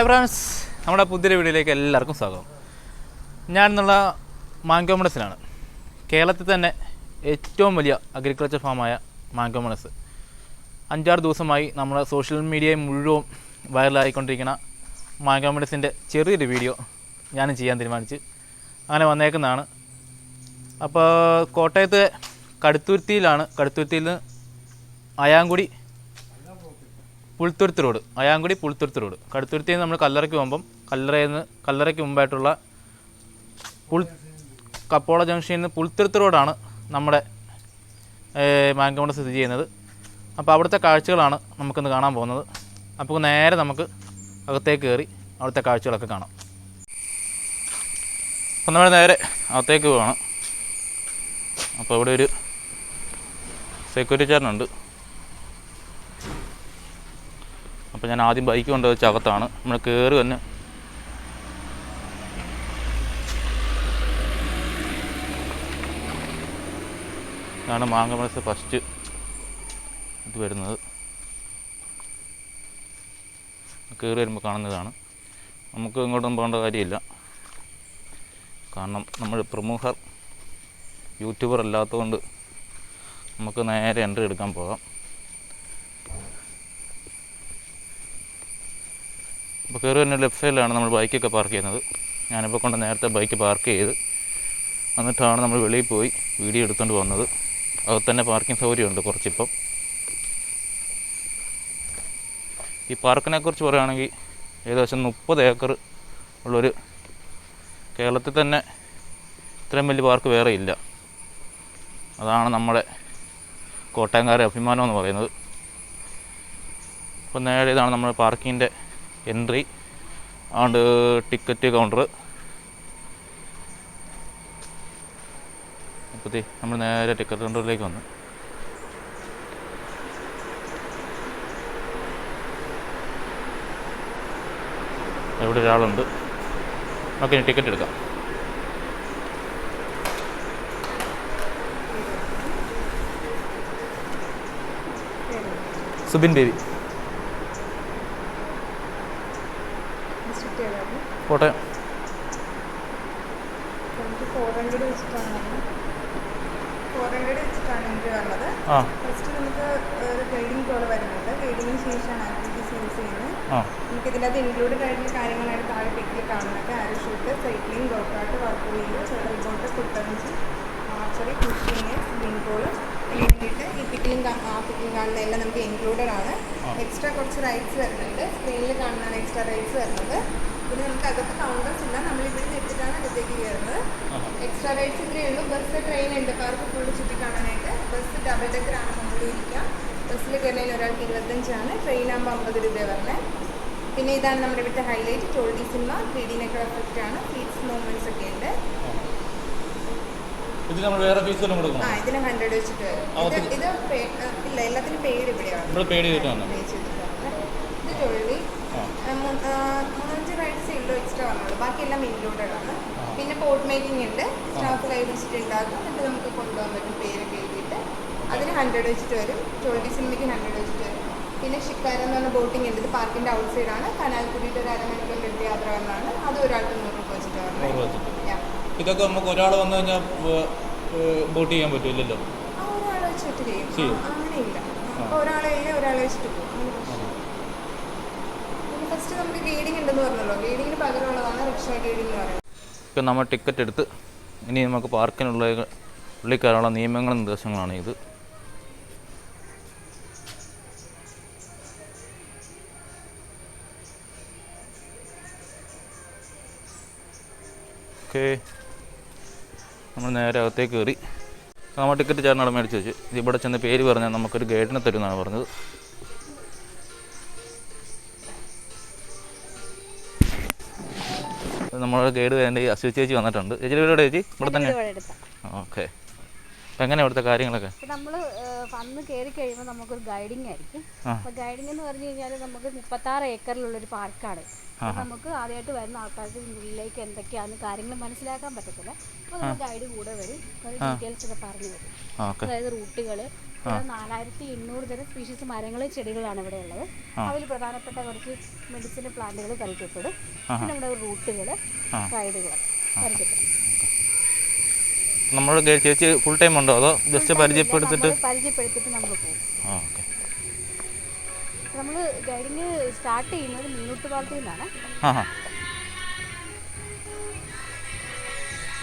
Hi friends, നമ്മുടെ പുതിയ വീഡിയോയിലേക്ക് എല്ലാവർക്കും സ്വാഗതം. ഞാൻ എന്നുള്ള മാങ്കോമണസിലാണ്. കേരളത്തിൽ തന്നെ ഏറ്റവും വലിയ അഗ്രികൾച്ചർ ഫാമായ മാങ്കോമണസ് 5-6 ദിവസമായി നമ്മുടെ സോഷ്യൽ മീഡിയയിൽ മുഴുവൻ വൈറലായിക്കൊണ്ടിരിക്കുന്ന മാങ്കോമണസിൻ്റെ ചെറിയൊരു വീഡിയോ ഞാനും ചെയ്യാൻ തീരുമാനിച്ച് അങ്ങനെ വന്നേക്കുന്നതാണ്. അപ്പോൾ കോട്ടയത്ത് കടുത്തുരുത്തിയിലാണ്. കടുത്തുരുത്തിയിൽ നിന്ന് അയാങ്കുടി പുൽത്തുരുത്ത് റോഡ്, അയാങ്കുടി പുൽത്തുരുത്ത് റോഡ്. കടുത്തുരുത്തിയിൽ നിന്ന് നമ്മൾ കല്ലറയ്ക്ക് പോകുമ്പം കല്ലറയ്ക്ക് മുമ്പായിട്ടുള്ള കപ്പോള ജംഗ്ഷനിൽ നിന്ന് പുൽത്തുരുത്ത് റോഡാണ് നമ്മുടെ മാങ്കോമണസ് സ്ഥിതി ചെയ്യുന്നത്. അപ്പോൾ അവിടുത്തെ കാഴ്ചകളാണ് നമുക്കിന്ന് കാണാൻ പോകുന്നത്. അപ്പോൾ നേരെ നമുക്ക് അകത്തേക്ക് കയറി അവിടുത്തെ കാഴ്ചകളൊക്കെ കാണാം. അപ്പോൾ നമ്മൾ നേരെ അകത്തേക്ക് പോകണം. അപ്പോൾ ഇവിടെ ഒരു സെക്യൂരിറ്റി ചേട്ടനുണ്ട്. അപ്പോൾ ഞാൻ ആദ്യം ബൈക്ക് കൊണ്ടുവച്ച അകത്താണ്. നമ്മൾ കയറി തന്നെ ഇതാണ് മാങ്കോമണസ് ഫസ്റ്റ് ഇത് വരുന്നത്. കയറി വരുമ്പോൾ കാണുന്നതാണ്. നമുക്ക് ഇങ്ങോട്ടൊന്നും പോകേണ്ട കാര്യമില്ല, കാരണം നമ്മൾ പ്രമുഖർ യൂട്യൂബർ അല്ലാത്തതുകൊണ്ട് നമുക്ക് നേരെ എൻട്രി എടുക്കാൻ പോകാം. അപ്പോൾ കയറി തന്നെ ലെഫ്റ്റ് സൈഡിലാണ് നമ്മൾ ബൈക്കൊക്കെ പാർക്ക് ചെയ്യുന്നത്. ഞാനിപ്പോൾ കൊണ്ട് നേരത്തെ ബൈക്ക് പാർക്ക് ചെയ്ത് എന്നിട്ടാണ് നമ്മൾ വെളിയിൽ പോയി വീഡിയോ എടുത്തുകൊണ്ട് വന്നത്. അകത്ത് തന്നെ പാർക്കിംഗ് സൗകര്യമുണ്ട് കുറച്ചിപ്പം. ഈ പാർക്കിനെ കുറിച്ച് പറയുകയാണെങ്കിൽ ഏകദേശം 30 ഏക്കർ ഉള്ളൊരു, കേരളത്തിൽ തന്നെ ഇത്രയും വലിയ പാർക്ക് വേറെ ഇല്ല. അതാണ് നമ്മുടെ കോട്ടയംകാരുടെ അഭിമാനം എന്ന് പറയുന്നത്. അപ്പോൾ നേരെ ഇതാണ് നമ്മുടെ പാർക്കിങ്ങിൻ്റെ എൻട്രി ആണ്ട് ടിക്കറ്റ് കൗണ്ടർ. അപ്പോൾ നമ്മൾ നേരെ ടിക്കറ്റ് കൗണ്ടറിലേക്ക് വന്നു. ഇവിടെ ഒരാളുണ്ട്. നമുക്ക് ഇനി ടിക്കറ്റ് എടുക്കാം. സുബിൻ ബേബി, കോട്ടയം. 400 വെച്ചിട്ടാണ് എൻട്രി വരുന്നത്. ഫസ്റ്റ് നമുക്ക് ഒരു ഗൈഡിങ് കോൾ വരുന്നുണ്ട്. ഗൈഡിങ്ങിന് ശേഷമാണ് ആക്ടിവിറ്റീസ് യൂസ് ചെയ്യുന്നത്. നമുക്ക് ഇതിനകത്ത് ഇൻക്ലൂഡഡ് ആയിട്ടുള്ള കാര്യങ്ങളായിട്ട് താഴെ പിക്കിൽ കാണുന്നത് പാരഷൂട്ട്, സൈക്ലിംഗ്, ഗോക്കാർട്ട്, വർക്ക് വീല്, ചെറൽ ബോട്ട്, കുട്ടഞ്ചി, ആർച്ചറി, ഫിഷിങ്, സ്വിമ്മിംഗ് പൂള്, ഇതിന് വേണ്ടിയിട്ട് ഈ പിക്കിലും കാണുന്ന എല്ലാം നമുക്ക് ഇൻക്ലൂഡഡ് ആണ്. എക്സ്ട്രാ കുറച്ച് റൈഡ്സ് വരുന്നുണ്ട്. സ്ക്രീനിൽ കാണുന്നതാണ് എക്സ്ട്രാ റൈഡ്സ് വരുന്നത്. പിന്നെ നമുക്ക് അകത്ത് കൗണ്ടേഴ്സ് ഇല്ല, നമ്മൾ ഇവിടെ എടുത്തിട്ടാണ് അകത്തേക്ക് കയറുന്നത്. എക്സ്ട്രാ റൈഡ്സ് ഇത്രയേ ഉള്ളൂ. ബസ്, ട്രെയിൻ ഉണ്ട് പാർക്ക് ഫുള്ള് ചുറ്റി കാണാനായിട്ട്. ബസ് ഡബിൾ ഡെക്കറാണ് മുകളിൽ ഇരിക്കുക. ബസ്സിൽ കയറുന്നതിന് ഒരാൾക്ക് 25 ട്രെയിൻ ആകുമ്പോൾ 50 രൂപ വരുന്നത്. പിന്നെ ഇതാണ് നമ്മുടെ ഇവിടുത്തെ ഹൈലൈറ്റ്, ടോൾഡി സിനിമ 3D നെക്കർ എഫക്റ്റ് ആണ്. ഫീറ്റ്സ് മൂവ്മെന്റ്സ് ഒക്കെ ഉണ്ട്. ഇതിന് 100 വെച്ചിട്ട് ഇത് ഇല്ല, എല്ലാത്തിനും പെയ്ഡ് ഇവിടെയാണ്. ഇത് ടോൾഡി 3-5 റൈഡ്സ് ഉള്ളൂ എക്സ്ട്രാ വന്നുള്ളൂ, ബാക്കിയെല്ലാം ഇൻക്ലൂഡഡ് ആണ്. പിന്നെ പോട്ട് മേക്കിംഗ് ഉണ്ട്, സ്റ്റാഫ് കൈ വെച്ചിട്ട് ഉണ്ടാക്കും. എന്നിട്ട് നമുക്ക് കൊണ്ടുപോകാൻ പറ്റും പേരൊക്കെ എഴുതിയിട്ട്. അതിന് 100 വെച്ചിട്ട് വരും. ടോൾഡി സിനിമയ്ക്ക് 100 വെച്ചിട്ട് വരും. പിന്നെ ഷിക്കാര എന്ന് പറഞ്ഞ ബോട്ടിംഗ് ഉണ്ട്. ഇത് പാർക്കിൻ്റെ ഔട്ട് സൈഡാണ്. കനാൽ കൂടിയിട്ട് ഒരു അരമണിക്കൂറിൻ്റെ അടുത്ത് യാത്ര വന്നാണ്. അത് ഒരാൾക്ക് 100 രൂപ വെച്ചിട്ട് വരണം. ഇതൊക്കെ നമുക്ക് ഒരാൾ വന്നു കഴിഞ്ഞാൽ ബോട്ട് ചെയ്യാൻ പറ്റില്ലല്ലോ. ഒരാളെ വെച്ചിട്ട് ചെയ്യും, അങ്ങനെയില്ല. അപ്പോൾ ഒരാളെ വെച്ചിട്ട് പോകും. ഫസ്റ്റ് നമുക്ക് ഗൈഡിങ് ഉണ്ടെന്ന് പറഞ്ഞല്ലോ, ഗൈഡിങ്ങിന് പകരമുള്ളതാണ് റിക്ഷ ഗൈഡിങ് എന്ന് പറയുന്നത്. ഇപ്പം നമ്മൾ ടിക്കറ്റ് എടുത്ത് ഇനി നമുക്ക് പാർക്കിനുള്ള ഉള്ളിൽ കയറാനുള്ള നിയമങ്ങളും നിർദ്ദേശങ്ങളാണ് ഇത്. ഓക്കെ, നമ്മൾ നേരെ അകത്തേക്ക് കയറി. നമ്മൾ ടിക്കറ്റ് ചേർന്നവിടെ മേടിച്ച് വെച്ച് ഇവിടെ ചെന്ന് പേര് പറഞ്ഞാൽ നമുക്കൊരു ഗൈഡിനെ തരുമെന്നാണ് പറഞ്ഞത്. നമ്മുടെ ഗൈഡ് വേണ്ടി അശ്വതി ചേച്ചി വന്നിട്ടുണ്ട്. ചേച്ചിയുടെ വീട് ചേച്ചി ഇവിടെ തന്നെ? ഓക്കെ. എങ്ങനെയാണ് ഇവിടുത്തെ കാര്യങ്ങളൊക്കെ? നമ്മൾ വന്ന് കയറി കഴിയുമ്പോൾ നമുക്കൊരു ഗൈഡിങ് ആയിരിക്കും. അപ്പോൾ ഗൈഡിങ് എന്ന് പറഞ്ഞു കഴിഞ്ഞാൽ നമുക്ക് 36 ഏക്കറിലുള്ളൊരു പാർക്കാണ്. നമുക്ക് ആദ്യമായിട്ട് വരുന്ന ആൾക്കാർക്ക് ഉള്ളിലേക്ക് എന്തൊക്കെയാണ് കാര്യങ്ങൾ മനസ്സിലാക്കാൻ പറ്റത്തില്ല. അപ്പോൾ നമ്മൾ ഗൈഡ് കൂടെ വരും, ഡീറ്റെയിൽസ് ഒക്കെ പറഞ്ഞു തരും. അതായത് റൂട്ടുകൾ, 4800 തരം സ്പീഷീസ് മരങ്ങളും ചെടികളാണ് ഇവിടെ ഉള്ളത്. അതിൽ പ്രധാനപ്പെട്ട കുറച്ച് മെഡിസിനൽ പ്ലാന്റുകൾ പരിചയപ്പെടും. പിന്നെ നമ്മുടെ റൂട്ടുകൾ, റൈഡുകൾ പരിചയപ്പെടും. നമ്മൾ ചേച്ചി ഫുൾ ടൈം ഉണ്ടോ അതോ ജസ്റ്റ് പരിചയപ്പെടുത്തിട്ട് നമ്മൾ പോകും. നമ്മൾ ഗൈഡിങ് സ്റ്റാർട്ട് ചെയ്യുന്നത് മീനൂട്ട് പാലത്തിൽ നിന്നാണ്.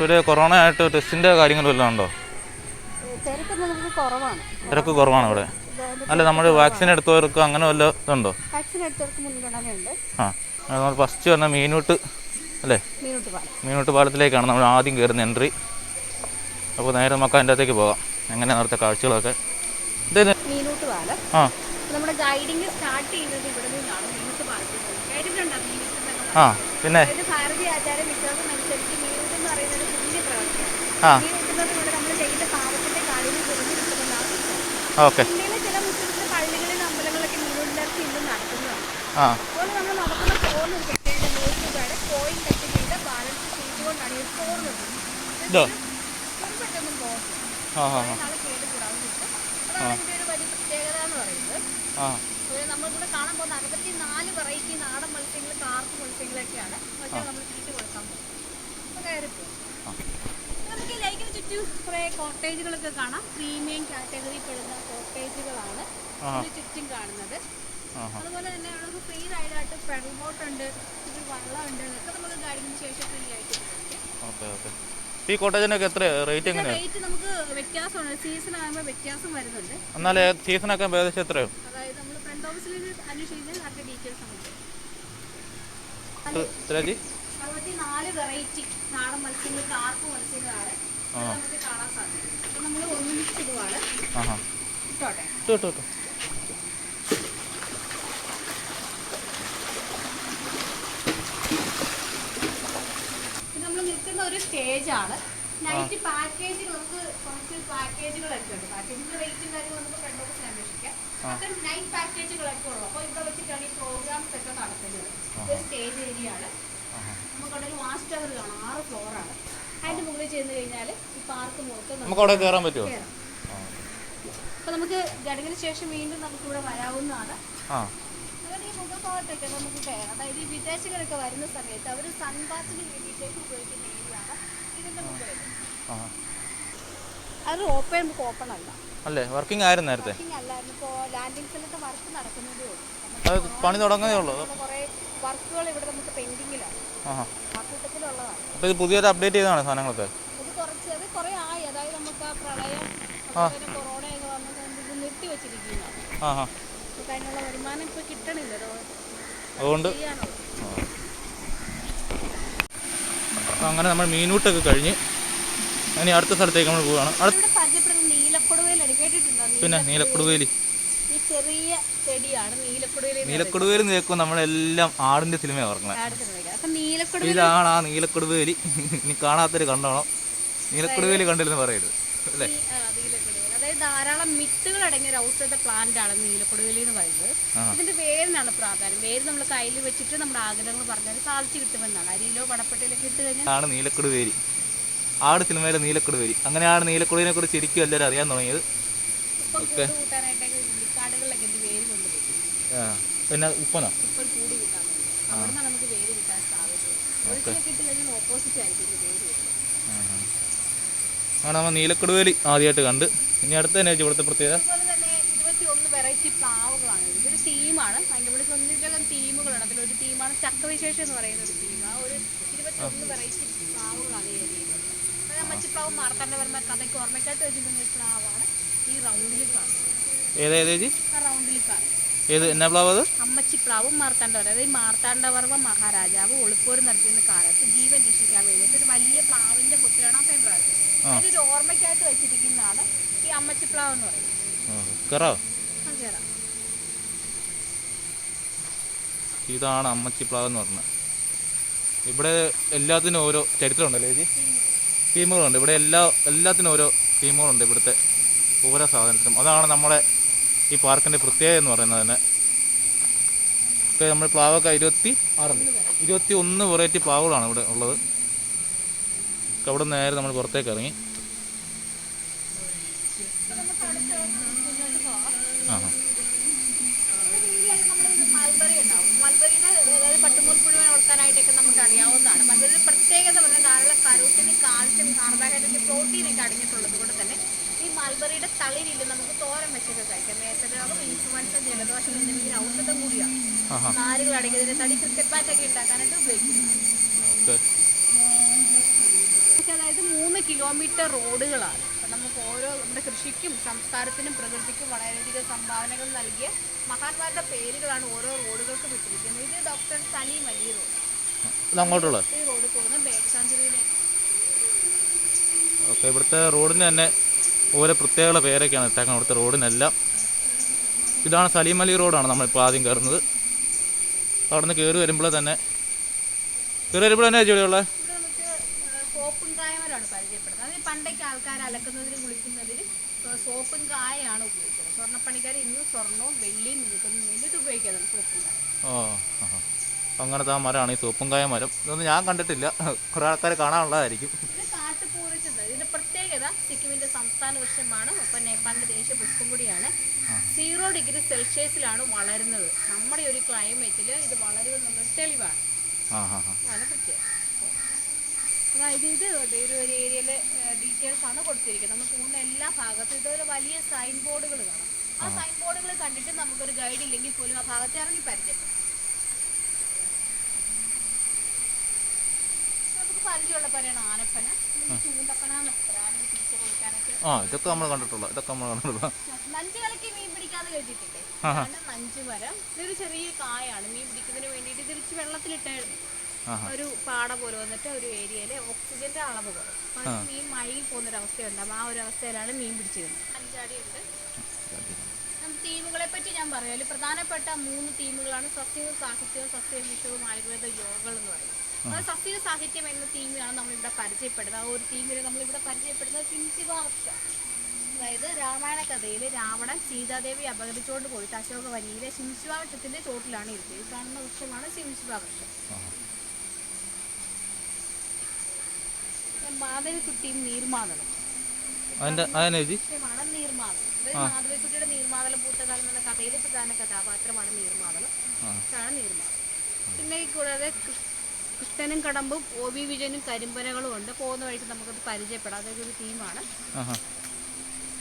ഒരു കൊറോണ ആയിട്ട് ടെസ്റ്റിൻ്റെ കാര്യങ്ങളെല്ലാം ഉണ്ടോ? തിരക്ക് കുറവാണ് ഇവിടെ. അല്ല നമ്മൾ വാക്സിൻ എടുത്തവർക്ക് അങ്ങനെ വല്ല ഇതുണ്ടോ? വാക്സിൻ എടുത്തവർക്ക് മുൻഗണനയുണ്ട്. നമ്മൾ ഫസ്റ്റ് പറഞ്ഞ മീനൂട്ട് അല്ലേ, മീനൂട്ട് പാലത്തിലേക്കാണ് നമ്മൾ ആദ്യം കയറുന്ന എൻട്രി. അപ്പോൾ നേരെ നമുക്ക് അതിൻ്റെ അകത്തേക്ക് പോകാം. എങ്ങനെ നേരത്തെ കാഴ്ചകളൊക്കെ മീനൂട്ട് പാലം. നമ്മുടെ ഗൈഡിങ് സ്റ്റാർട്ട് ചെയ്യുന്നത് ഇവിടെ നിന്നാണ്. മീനൂട്ട് പാലത്തിൽ പിന്നെ ഭാരതീയ ആചാര വിശ്വാസം അനുസരിച്ച് മീനൂട്ട് എന്ന് പറയുന്നത് പുണ്യ പ്രവൃത്തിയാണ്. മീനൂട്ടുന്നതിലൂടെ നമ്മൾ ചെയ്ത പാപത്തിന്റെ കാലിന് കുറഞ്ഞു കിട്ടുമെന്നാണ്. ഇന്ത്യയിലെ ചില മുസ്ലിം പള്ളികളിൽ അമ്പലങ്ങളിലൊക്കെ മീനൂട്ടിനേർച്ച ഇന്നും നടത്തുന്നതാണ്. അതുപോലെ നമ്മൾ നടക്കുന്ന ഫോൺ കിട്ടേണ്ട 100 രൂപയുടെ കോയിൻ കട്ട് ചെയ്ത ബാലൻസ് ചെയ്തുകൊണ്ടാണ് ഈ ഫോൺ നിർത്തുന്നത്. പെട്ടെന്നും പോകുന്നത് നാളെ കേടുകൂടാതെ കിട്ടും. അതാണ് ഇതിന്റെ ഒരു വലിയ പ്രത്യേകത എന്ന് പറയുന്നത്. നമ്മളിവിടെ കാണാൻ പോകുന്ന 64 വെറൈറ്റി നാടൻ മത്സ്യങ്ങൾ, കാർപ്പ് മത്സ്യങ്ങളൊക്കെയാണ്. പക്ഷേ നമ്മൾ തിരിച്ചു കൊടുക്കാൻ പോകും. അപ്പോൾ കയറിപ്പോകും. നമുക്ക് ഈ ലൈക്കിന് ചുറ്റും കുറേ കോട്ടേജുകളൊക്കെ കാണാം. പ്രീമിയം കാറ്റഗറി പെടുന്ന കോട്ടേജുകളാണ് ചുറ്റും കാണുന്നത്. അതുപോലെ തന്നെ നമുക്ക് ഫ്രീ റൈഡായിട്ട് പെഡൽ ബോട്ടുണ്ട്, ഒരു വള്ളമുണ്ട്. ഇതൊക്കെ നമുക്ക് ഗൈഡിങ്ങിന് ശേഷം ഫ്രീ ആയിട്ട് കിട്ടും. ഈ കോട്ടേജിനൊക്കെ എത്ര റേറ്റ് എങ്ങനെയാണ്? റേറ്റ് നമുക്ക് വ്യത്യാസമുണ്ട്. സീസൺ ആകുമ്പോൾ വ്യത്യാസം വരുന്നുണ്ട്. എന്നാലേ സീസണൊക്കെ ഏകദേശം എത്രയോ? അതായത് നമ്മൾ ഫ്രണ്ട് ഓഫീസിൽ അന്വേഷിച്ചാൽ അതിന്റെ ഡീറ്റെയിൽസ് നമുക്ക് 64 വെറൈറ്റി നാടൻ മത്സ്യങ്ങൾ, കാർപ്പ് മത്സ്യങ്ങളാണ് നമുക്ക് കാണാൻ സാധിക്കും. അപ്പം നമ്മൾ ഒന്നിച്ച് ഇടുവാണ്. ഇട്ടോട്ടെ. നമ്മൾ നിൽക്കുന്ന ഒരു സ്റ്റേജാണ്. നൈറ്റ് പാക്കേജ് നമുക്ക് കുറച്ച് പാക്കേജുകളൊക്കെ ഉണ്ട്. പാക്കേജിന്റെ റേറ്റും കാര്യങ്ങളും നമുക്ക് ഫ്രണ്ട് ഓഫീസിൽ അന്വേഷിക്കാം. അതൊക്കെ നൈറ്റ് പാക്കേജുകളൊക്കെ ഉള്ളൂ. അപ്പോൾ ഇവിടെ വെച്ചിട്ടാണ് ഈ പ്രോഗ്രാംസ് ഒക്കെ നടത്തുന്നത്. ഒരു സ്റ്റേജ് ഏരിയ ആണ്. നമുക്കവിടെ ഒരു വാച്ച് ടവർ കാണാം. 6 ഫ്ലോറാണ്. അതിന്റെ മുകളിൽ ചെന്ന് കഴിഞ്ഞാൽ ഈ പാർക്ക് മൊത്തം നമുക്ക് അവിടെ കയറാൻ പറ്റുമോ? അപ്പോൾ നമുക്ക് ഗൈഡിങ്ങിന് ശേഷം വീണ്ടും നമുക്കിവിടെ വരാവുന്നതാണ്. ഈ മുഖഭാഗത്തൊക്കെ നമുക്ക് കയറാം. അതായത് ഈ വിദേശികളൊക്കെ വരുന്ന സമയത്ത് അവർ സൺബാത്തിന് വേണ്ടിയിട്ടേക്ക് ഉപയോഗിക്കുന്ന ഏരിയയാണ് ഇതിന്റെ മുകളിൽ. അത് ഓപ്പൺ അല്ലേ? വർക്കിംഗ് ആയിരുന്നു നേരത്തെ? അല്ലായിരുന്നു. ഇപ്പോൾ ലാൻഡിങ്സിലൊക്കെ വർക്ക് നടക്കുന്നതേ ഉള്ളൂ. പണി തുടങ്ങുന്നതേ ഉള്ളൂ. കുറേ വർക്കുകൾ ഇവിടെ നമുക്ക് പെൻഡിങ്ങിലാണ്. ആ കൂട്ടത്തിലുള്ളതാണ്. അപ്പോൾ ഇത് പുതിയൊരു അപ്ഡേറ്റ് ചെയ്തതാണ് സാധനങ്ങളൊക്കെ? ഇത് കുറേ ആയി. അതായത് നമുക്ക് ആ പ്രളയം, കൊറോണയൊക്കെ വന്നത് ഇത് നിർത്തി വെച്ചിരിക്കുന്നതാണ്. നമുക്ക് അതിനുള്ള വരുമാനം ഇപ്പോൾ കിട്ടണില്ല. അതുകൊണ്ട് അങ്ങനെ നമ്മൾ മീനൂട്ടൊക്കെ കഴിഞ്ഞ് ഇനി അടുത്ത സ്ഥലത്തേക്ക് നമ്മൾ പോവുകയാണ്. പരിചയപ്പെടുന്ന നീലക്കൊടുവേലാണ്. കേട്ടിട്ടുണ്ടോ? പിന്നെ നീലക്കൊടുവേലി ഈ ചെറിയ ചെടിയാണ് നീലക്കൊടുവേലി. നീലക്കൊടുവേലി കേൾക്കുമ്പോൾ നമ്മളെല്ലാം ആടിന്റെ സിനിമ ഓർക്കണം. ഇതാണ് ആ നീലക്കൊടുവേലി. ഇനി കാണാത്തൊരു കണ്ടോണം. നീലക്കൊടുവേലി കണ്ടില്ലെന്ന് പറയരുത് അല്ലേ? അതായത് ധാരാളം മിത്തുകൾ അടങ്ങിയ ഒരു ഔഷധ പ്ലാന്റ് ആണ് നീലക്കൊടുവേലി എന്ന് പറയുന്നത്. ഇതിന്റെ വേരിനാണ് പ്രാധാന്യം. വേര് നമ്മൾ കയ്യിൽ വെച്ചിട്ട് നമ്മുടെ ആഗ്രഹങ്ങൾ പറഞ്ഞാൽ സാധിച്ചു കിട്ടുമെന്നാണ്. അരിയിലോ പടപ്പട്ടയിലൊക്കെ ഇട്ട് കഴിഞ്ഞാൽ ആണ് നീലക്കൊടുവേലി. ആട് സിനിമയിലെ നീലക്കൊടുവേലി. അങ്ങനെയാണ് നീലക്കൊടുവിനെ കുറിച്ച് ശരിക്കും എല്ലാവരും അറിയാൻ തുടങ്ങിയത്. പിന്നെ ഉപ്പനോ കൂടി കിട്ടാൻ അവിടെ നമുക്ക് വേര് കിട്ടാൻ സാധിക്കും. ഓപ്പോസിറ്റ് ആയിരിക്കും വേര് കിട്ടും. അങ്ങനെ നമ്മൾ നീലക്കൊടുവേലി ആദ്യമായിട്ട് കണ്ട്. ഇനി അടുത്ത് തന്നെ ഇവിടുത്തെ പ്രത്യേകത. അതുപോലെ തന്നെ 21 വെറൈറ്റി പ്ലാവുകളാണ്. ഇതൊരു തീമാണ്. അതിൻ്റെ കൂടെ ഒന്നിലധികം തീമുകളാണ്. അതിലൊരു തീമാണ് ചക്കവിശേഷം എന്ന് പറയുന്ന ഒരു തീം. ആ ഒരു 21 വെറൈറ്റി പ്ലാവുകളാണ് ഈ ഏരിയയിൽ. അതായത് അമ്മച്ചിപ്ലാവ്, മാർത്താണ്ഡവർമ്മ കഥയ്ക്ക് ഓർമ്മയ്ക്കായിട്ട് വെച്ചിട്ടുള്ള ഒരു പ്ലാവാണ് ഈ റൗണ്ടിൽ കാണുന്നത്. റൗണ്ടിൽ കാണുന്നത് ഏത് എന്നാ പ്ലാവ്? അത് അമ്മച്ചിപ്ലാവും മാർത്താണ്ഡവർമ്മ. അതായത് മാർത്താണ്ഡവർമ്മ മഹാരാജാവ് ഒളിപ്പോര് നടത്തുന്ന കാലത്ത് ജീവൻ രക്ഷിക്കാൻ വേണ്ടിയിട്ട് ഒരു വലിയ പ്ലാവിന്റെ പുത്രനാണ് ആ ഫെബ്രുവരി. അതൊരു ഓർമ്മയ്ക്കായിട്ട് വെച്ചിരിക്കുന്നതാണ് ഈ അമ്മച്ചിപ്ലാവ് എന്ന് പറയുന്നത്. ഇതാണ് അമ്മച്ചിപ്ലാവ് എന്ന് പറഞ്ഞത്. ഇവിടെ എല്ലാത്തിനും ഓരോ ചരിത്രമുണ്ടല്ലേ ചേച്ചി? തീമുകളുണ്ട്. ഇവിടെ എല്ലാത്തിനും ഓരോ തീമുകളുണ്ട്. ഇവിടുത്തെ ഓരോ സാധനത്തിനും. അതാണ് നമ്മുടെ ഈ പാർക്കിൻ്റെ പ്രത്യേകത എന്ന് പറയുന്നത് തന്നെ. ഇപ്പോൾ നമ്മൾ പ്ലാവൊക്കെ 21 വെറൈറ്റി പ്ലാവുകളാണ് ഇവിടെ ഉള്ളത്. അവിടെ നേരെ നമ്മൾ പുറത്തേക്ക് ഇറങ്ങി. മൽബറി ഉണ്ടാവും. മൽബറിയുടെ അതായത് പട്ടുനൂൽ പുഴുവിനെ വളർത്താനായിട്ടൊക്കെ നമുക്ക് അറിയാവുന്നതാണ്. മൽബറിയുടെ പ്രത്യേകത പറഞ്ഞാൽ ധാരാളം കരോട്ടിന്, കാൽസ്യം, കാർബോഹൈഡ്രേറ്റ്, പ്രോട്ടീനൊക്കെ അടങ്ങിയിട്ടുള്ളത് കൊണ്ട് തന്നെ ഈ മൽബറിയുടെ തളിരില് നമുക്ക് തോരൻ വെച്ചൊക്കെ കഴിക്കാം. മേത്തരോഗം, ഇൻഫ്ലുവൻസ, ജലദോഷം എന്നിവയ്ക്ക് ഔഷധം കൂടിയാണ്. നാരുകൾ അടങ്ങിയതിന്റെ തടി ക്രിക്കറ്റ് ബാറ്റൊക്കെ ഉണ്ടാക്കാനായിട്ട് ഉപയോഗിക്കുന്നത്. അതായത് 3 കിലോമീറ്റർ റോഡുകളാണ്. അപ്പം നമുക്ക് ഓരോ നമ്മുടെ കൃഷിക്കും സംസ്കാരത്തിനും പ്രകൃതിക്കും വളരെയധികം സംഭാവനകൾ നൽകിയ മഹാന്മാരുടെ പേരുകളാണ് ഓരോ റോഡുകൾക്കും ഇട്ടിരിക്കുന്നത്. ഇത് ഡോക്ടർ സലീം അലി റോഡ്. അങ്ങോട്ടുള്ള ഈ റോഡ് പോകുന്നത് ബേക്കസാഞ്ചുറിയിലേക്ക്. ഓക്കെ, ഇവിടുത്തെ റോഡിന് തന്നെ ഓരോ പ്രത്യേക പേരൊക്കെയാണ് ഇട്ടേക്കുന്നത്. ഇവിടുത്തെ റോഡിനെല്ലാം ഇതാണ് സലീം അലി റോഡാണ് നമ്മളിപ്പോൾ ആദ്യം കയറുന്നത്. അവിടെ നിന്ന് കയറി വരുമ്പോൾ തന്നെ തന്നെ ജോലിയുള്ള സോപ്പും കായമരാണ് പരിചയപ്പെടുന്നത്. അത് പണ്ടൊക്കെ ആൾക്കാർ അലക്കുന്നതിന് കുളിക്കുന്നതിന് സോപ്പും കായാണ് ഉപയോഗിക്കുന്നത്. സ്വർണ്ണപ്പണിക്കാർ ഇന്നും സ്വർണ്ണവും വെള്ളിയും മിനുക്കുന്നതിന് വേണ്ടിയിട്ട് ഉപയോഗിക്കുന്നത് സോപ്പും കായ. അങ്ങനത്തെ ആ മരമാണ് ഈ സോപ്പും കായ മരം. ഇതൊന്നും ഞാൻ കണ്ടിട്ടില്ല, കുറേ ആൾക്കാർ കാണാനുള്ളതായിരിക്കും. ഇത് കാട്ടുപൂറിച്ചത്. ഇതിന്റെ പ്രത്യേകത സിക്കിമിന്റെ സംസ്ഥാന വൃക്ഷമാണ്. ഒപ്പം നേപ്പാളിന്റെ ദേശീയ പുഷ്പം കൂടിയാണ്. 0 ഡിഗ്രി സെൽഷ്യസിലാണ് വളരുന്നത്. നമ്മുടെ ഒരു ക്ലൈമറ്റിൽ ഇത് വളരുമെന്നുള്ളൊരു തെളിവാണ്. അതാണ് പ്രത്യേകത. അതായത് ഇത് ഒരു ഏരിയയിലെ ഡീറ്റെയിൽസ് ആണ് കൊടുത്തിരിക്കുന്നത്. നമ്മൾ പോകുന്ന എല്ലാ ഭാഗത്തും ഇതുപോലെ വലിയ സൈൻ ബോർഡുകൾ കാണാം. ആ സൈൻ ബോർഡുകൾ കണ്ടിട്ട് നമുക്കൊരു ഗൈഡ് ഇല്ലെങ്കിൽ പോലും ആ ഭാഗത്ത് ഇറങ്ങി പരിചയപ്പെടും. നമുക്ക് പരിചയമുള്ള പറയണം ആനപ്പന, ചൂണ്ടപ്പന, തിരിച്ചു കൊടുക്കാനൊക്കെ. ഇതൊക്കെ നമ്മൾ കണ്ടിട്ടുള്ള നഞ്ച് കലക്കി മീൻ പിടിക്കാതെ കഴിച്ചിട്ടില്ലേ? നഞ്ച് മരം. ഇതൊരു ചെറിയ കായാണ്. മീൻ പിടിക്കുന്നതിന് വേണ്ടിയിട്ട് തിരിച്ച് വെള്ളത്തിലിട്ടായിരുന്നു. ഒരു പാട പോലെ വന്നിട്ട് ഒരു ഏരിയയിലെ ഓക്സിജന്റെ അളവ് കുറയും. മീൻ മഴയിൽ പോകുന്നൊരവസ്ഥയുണ്ടാകും. ആ ഒരു അവസ്ഥയിലാണ് മീൻ പിടിച്ചിരുന്നത്. അഞ്ചാടിയുണ്ട്. തീമുകളെ പറ്റി ഞാൻ പറയാം. അതിൽ പ്രധാനപ്പെട്ട 3 തീമുകളാണ് സസ്യവും സാഹിത്യവും, സസ്യവിഷവും, ആയുർവേദ യോഗകൾ എന്ന് പറയുന്നത്. അത് സസ്യ സാഹിത്യം എന്ന തീമിലാണ് നമ്മളിവിടെ പരിചയപ്പെടുന്നത്. ആ ഒരു തീമിൽ നമ്മളിവിടെ പരിചയപ്പെടുന്നത് ശിംശിഭാവൃക്ഷം. അതായത് രാമായണ കഥയിൽ രാവണൻ സീതാദേവി അപഹരിച്ചുകൊണ്ട് പോയിട്ട് അശോകവനിയിലെ ശിംശിഭാവൃക്ഷത്തിന്റെ ചോട്ടിലാണ് ഇരുന്നത്. ഈ കാണുന്ന വൃക്ഷമാണ് ശിംശിഭാവൃക്ഷം. മാധവിക്കുട്ടിയും നീർമാതളം. നീർമാതളം മാധവിക്കുട്ടിയുടെ നീർമാതളം പൂത്തകാലം എന്ന കഥയിലെ പ്രധാന കഥാപാത്രമാണ് നീർമാതളം. ഇതാണ് നീർമാതളം. പിന്നെ കൂടാതെ കൃഷ്ണനും കടമ്പും OB വിജയനും കരിമ്പനകളും ഉണ്ട്. പോകുന്ന വഴിക്ക് നമുക്കത് പരിചയപ്പെടാം. അതൊക്കെ ഒരു തീമാണ്.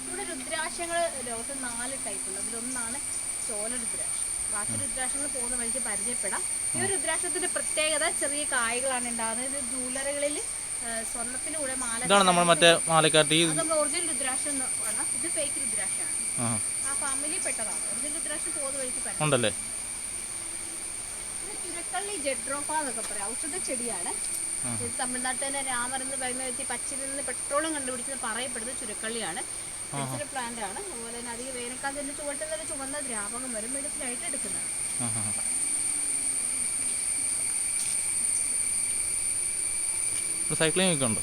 ഇവിടെ രുദ്രാക്ഷങ്ങൾ ലോകത്ത് 4 ടൈപ്പുണ്ട്. അതിലൊന്നാണ് ചോല രുദ്രാക്ഷം. ബാക്കി രുദ്രാക്ഷങ്ങൾ പോകുന്ന വഴിക്ക് പരിചയപ്പെടാം. ഈ ഒരു രുദ്രാക്ഷത്തിന്റെ പ്രത്യേകത ചെറിയ കായ്കളാണ് ഉണ്ടാകുന്നത്. ഇത് ജൂവലറികളിൽ സ്വർണ്ണത്തിന്റെ കൂടെ മാല. നമ്മൾ ഒറിജിനൽ രുദ്രാക്ഷം ആണ്. ഇത് ഫേക്ക് രുദ്രാക്ഷമാണ്. ആ ഫാമിലി പെട്ടതാണ്. ഒറിജിനൽ രുദ്രാക്ഷം പോകുന്ന വഴിക്ക് പരിചയം. ചുരക്കള്ളി ജെഡ്രോഫ എന്നൊക്കെ പറയാം. ഔഷധ ചെടിയാണ്. ഇത് തമിഴ്നാട്ടിൽ തന്നെ രാമർ എന്ന് പറയുന്ന പച്ചിൽ നിന്ന് പെട്രോളും കണ്ടുപിടിച്ചത് പറയപ്പെടുന്നത് ചുരക്കള്ളിയാണ്. മെഡിസിനൽ പ്ലാന്റ് ആണ്. അതുപോലെ തന്നെ അധികം വേനൽക്കാലത്ത് ചുവട്ടിൽ തന്നെ ചുവന്ന ദ്രാവകം വരും. മെഡിസിനായിട്ട് എടുക്കുന്നത്. സൈക്ലിംഗ് ഉണ്ട്.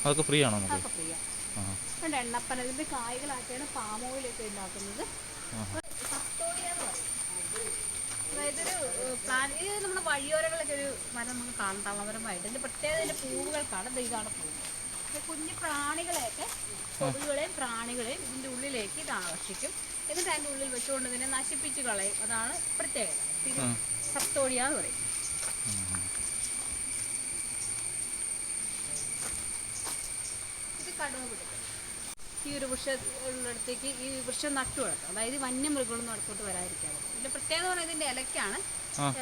അതൊക്കെ ഫ്രീ ആണോ? എണ്ണപ്പന. ഇതിന്റെ കായ്കളാക്കിയാണ് പാം ഓയിലൊക്കെ ഉണ്ടാക്കുന്നത്. അതായത് ഒരു പ്ലാന്റ്. ഇത് നമ്മുടെ വഴിയോരങ്ങളൊക്കെ ഒരു മരം നമുക്ക് കാണാം തളമരമായിട്ട്. ഇതിന്റെ പ്രത്യേകത ഇതിന്റെ പൂവുകൾക്കാണ്. ഇതാണ് പൂവ്. കുഞ്ഞു പ്രാണികളെയൊക്കെ, കൊതുകുകളെയും പ്രാണികളെയും ഇതിന്റെ ഉള്ളിലേക്ക് ഇത് ആകർഷിക്കും. എന്നിട്ട് അതിന്റെ ഉള്ളിൽ വെച്ചുകൊണ്ട് ഇതിനെ നശിപ്പിച്ച് കളയും. അതാണ് പ്രത്യേകത. ഇത് സപ്തോഡിയ എന്ന് പറയും. ഇത് കടുവ പിടിക്കും. ഈ ഒരു വൃക്ഷത്തിനടുത്തേക്ക് ഈ വൃക്ഷം നട്ടു വളർത്തും. അതായത് വന്യമൃഗങ്ങളൊന്നും അടുത്തോട്ട് വരാതിരിക്കാൻ. ഇതിന്റെ പ്രത്യേകത പറയുന്നത് ഇതിന്റെ ഇലക്കാണ്.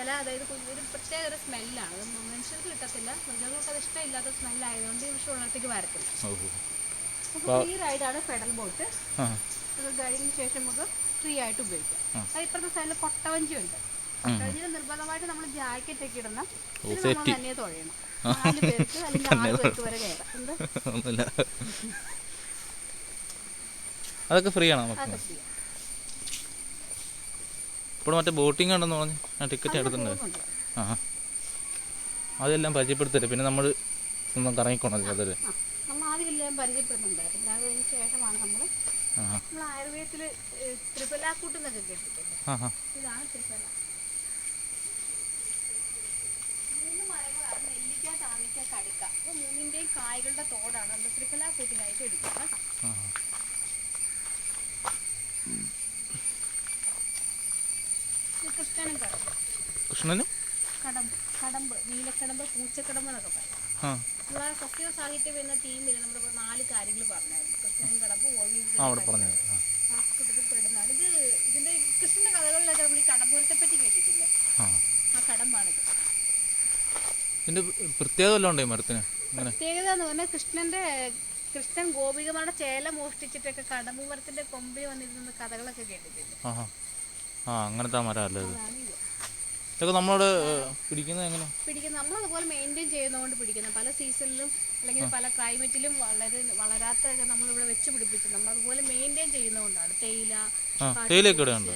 ഇല അതായത് ഒരു പ്രത്യേക ഒരു സ്മെല്ലാണ്. അത് മനുഷ്യർക്ക് കിട്ടത്തില്ല. മൃഗങ്ങൾക്ക് അത് ഇഷ്ടമില്ലാത്ത സ്മെല്ലായതുകൊണ്ട് ഈ വൃക്ഷം ഉള്ളിടത്തേക്ക് വരത്തില്ല. ഫ്രീ റൈഡാണ് പെഡൽ ബോട്ട്. ഗൈഡിന് ശേഷം നമുക്ക് ഫ്രീ ആയിട്ട് ഉപയോഗിക്കാം. അത് ഇപ്പുറത്തെ സൈഡിൽ കൊട്ടവഞ്ചി ഉണ്ട്. കൊട്ടവഞ്ചിയിൽ നിർബന്ധമായിട്ട് നമ്മൾ ജാക്കറ്റ് ഒക്കെ ഇടണം. ഇത് നമ്മൾ തന്നെ തുഴയണം. 4 പേർക്ക് അല്ലെങ്കിൽ 6 പേർക്ക് വരെ കയറാം. അതൊക്കെ ഫ്രീ ആണോ? ഇപ്പോൾ മറ്റേ ബോട്ടിംഗ് ഉണ്ടെന്ന് പറഞ്ഞ് ഞാൻ ടിക്കറ്റ് എടുത്തിട്ടുണ്ട്. അതെല്ലാം പരിചയപ്പെടുത്തരുത്. പിന്നെ നമ്മൾ ഒന്നും കറങ്ങിക്കോണം. അതൊരു നമ്മൾ ആദ്യം എല്ലാം പരിചയപ്പെടുന്നുണ്ടായിരുന്നു. അതിന് ശേഷമാണ് നമ്മൾ ആയുർവേദത്തിൽ ത്രിഫലാക്കൂട്ട് എന്നൊക്കെ കേട്ടിട്ടുണ്ട്. ഇതാണ് ത്രിഫല. 3 മരങ്ങളാണ്. നെല്ലിക്ക, താമിക്ക, കടുക്ക. അപ്പോൾ 3ന്റെയും കായ്കളുടെ തോടാണ് നമ്മൾ ത്രിഫലാക്കൂട്ടിനായിട്ട് എടുക്കുന്നത്. കൃഷ്ണനും കടമ്പ്. കൃഷ്ണനും കടമ്പ്, നീലക്കടമ്പ്, പൂച്ചക്കടമ്പ് എന്നൊക്കെ പറയും. നമ്മളെ സസ്യ സാഹിത്യം എന്ന തീമിൽ നമ്മൾ 4 കാര്യങ്ങൾ പറഞ്ഞായിരുന്നു. കൃഷ്ണനും കടമ്പ് പെടുന്നതാണ്. ഇതിന്റെ കൃഷ്ണന്റെ കഥകളിലൊക്കെ നമ്മൾ ഈ കടമ്പൂരത്തെ പറ്റി കേട്ടിട്ടില്ലേ? ആ കടമ്പാണിത്. ഇതിന്റെ പ്രത്യേകത മരത്തിന് പ്രത്യേകത എന്ന് പറഞ്ഞാൽ കൃഷ്ണൻ ഗോപികമാരുടെ ചേല മോഷ്ടിച്ചിട്ടൊക്കെ കടമ്പ് മരത്തിന്റെ കൊമ്പിൽ വന്നിരുന്ന കഥകളൊക്കെ കേട്ടിട്ടില്ലേ? അങ്ങനത്തെ മരം അല്ലേ ഇതൊക്കെ നമ്മളോട് പിടിക്കുന്നത് നമ്മളതുപോലെ മെയിൻറ്റെയിൻ ചെയ്യുന്നതുകൊണ്ട് പിടിക്കുന്നത്. പല സീസണിലും അല്ലെങ്കിൽ പല ക്ലൈമറ്റിലും വളരാത്തൊക്കെ നമ്മളിവിടെ വെച്ച് പിടിപ്പിച്ചു. നമ്മളതുപോലെ മെയിൻറ്റെയിൻ ചെയ്യുന്നതുകൊണ്ടാണ്. തേയിലയൊക്കെ ഉണ്ട്.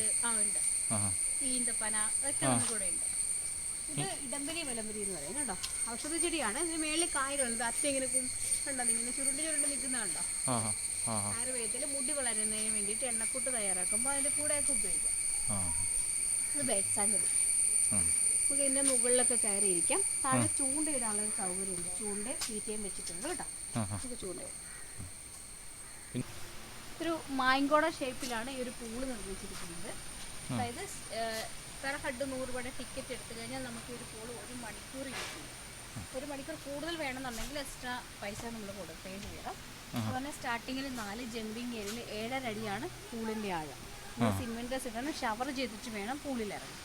ഈന്തപ്പന അതൊക്കെ നമുക്കിവിടെ ഉണ്ട്. ഇത് ഇടംബരി വലംബരി എന്ന് പറയും കേട്ടോ. ഔഷധ ചെടിയാണ്. ഇതിന് മേളിൽ കായലുണ്ട്. അത്ത ഇങ്ങനെ കണ്ടോ, ഇങ്ങനെ ചുരുണ്ട് നിൽക്കുന്നുണ്ടോ? ആയുർവേദത്തിൽ മുടി വളരുന്നതിന് വേണ്ടിയിട്ട് എണ്ണക്കൂട്ട് തയ്യാറാക്കുമ്പോൾ അതിൻ്റെ കൂടെയൊക്കെ ഉപയോഗിക്കാം. ഇത് ബേക്സാൻഡ്. നമുക്ക് ഇതിൻ്റെ മുകളിലൊക്കെ കയറിയിരിക്കാം. താഴെ ചൂണ്ടയിടാനുള്ളൊരു സൗകര്യമുണ്ട്. ചൂണ്ട തീറ്റയും വെച്ചിട്ടുണ്ട് കേട്ടോ. നമുക്ക് ചൂണ്ടയിടാം. ഒരു മാങ്കോട ഷേപ്പിലാണ് ഈ ഒരു പൂള് നിർമ്മിച്ചിരിക്കുന്നത്. അതായത് പെർ ഹെഡ് 100 രൂപയുടെ ടിക്കറ്റ് എടുത്തു കഴിഞ്ഞാൽ നമുക്ക് ഒരു പൂള് 1 മണിക്കൂർ യൂസ് ചെയ്യും. 1 മണിക്കൂർ കൂടുതൽ വേണമെന്നുണ്ടെങ്കിൽ എക്സ്ട്രാ പൈസ നമ്മൾ പേ ചെയ്യണം. അതുപോലെ സ്റ്റാർട്ടിങ്ങിൽ 4 ജമ്പിങ് ഏരിയയിൽ 7.5 അടിയാണ് പൂളിൻ്റെ ആഴം. സിമെന്റ് ഇടണം. ഷവർ ചെയ്തിട്ട് വേണം പൂളിൽ ഇറങ്ങി.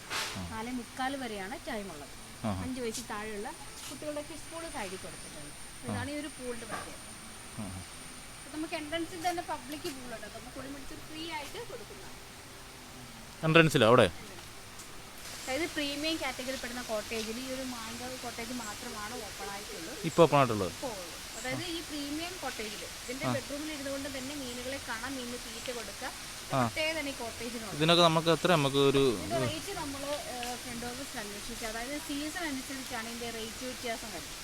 4:45 വരെയാണ് ടൈം ഉള്ളത്. 5 വയസ്സിൽ താഴെയുള്ള കുട്ടികളുടെ കിഡ്സ് പൂൾ സൈഡിൽ കൊടുത്തിട്ടുണ്ട്. ഇതാണ് ഈ ഒരു പൂളിൻ്റെ പ്രത്യേകത. നമുക്ക് എൻട്രൻസിൽ തന്നെ പബ്ലിക് പൂളുണ്ട്. നമുക്ക് കുളിമുടിച്ച് ഫ്രീ ആയിട്ട് കൊടുക്കുന്നതാണ്. അവിടെ അതായത് പ്രീമിയം കാറ്റഗറി പെടുന്ന കോട്ടേജിൽ ഈ ഒരു മാങ്കാവ് കോട്ടേജ് മാത്രമാണ് ഓപ്പൺ ആയിട്ടുള്ളത്. ഇപ്പോൾ അതായത് ഈ പ്രീമിയം കോട്ടേജിൽ ഇതിന്റെ ബെഡ്റൂമിൽ ഇരുന്നുകൊണ്ട് തന്നെ മീനുകളെ കാണാൻ, മീനിന് തീറ്റ കൊടുക്കുക. പ്രത്യേകത തന്നെ ഈ കോട്ടേജിനുണ്ട്. ഇതിനൊക്കെ നമുക്ക് എത്ര റേറ്റ് നമ്മൾ ഫ്രണ്ട് ഓഫീസിൽ അന്വേഷിക്കുക. അതായത് സീസൺ അനുസരിച്ചാണ് ഇതിന്റെ റേറ്റ് വ്യത്യാസം വരുന്നത്.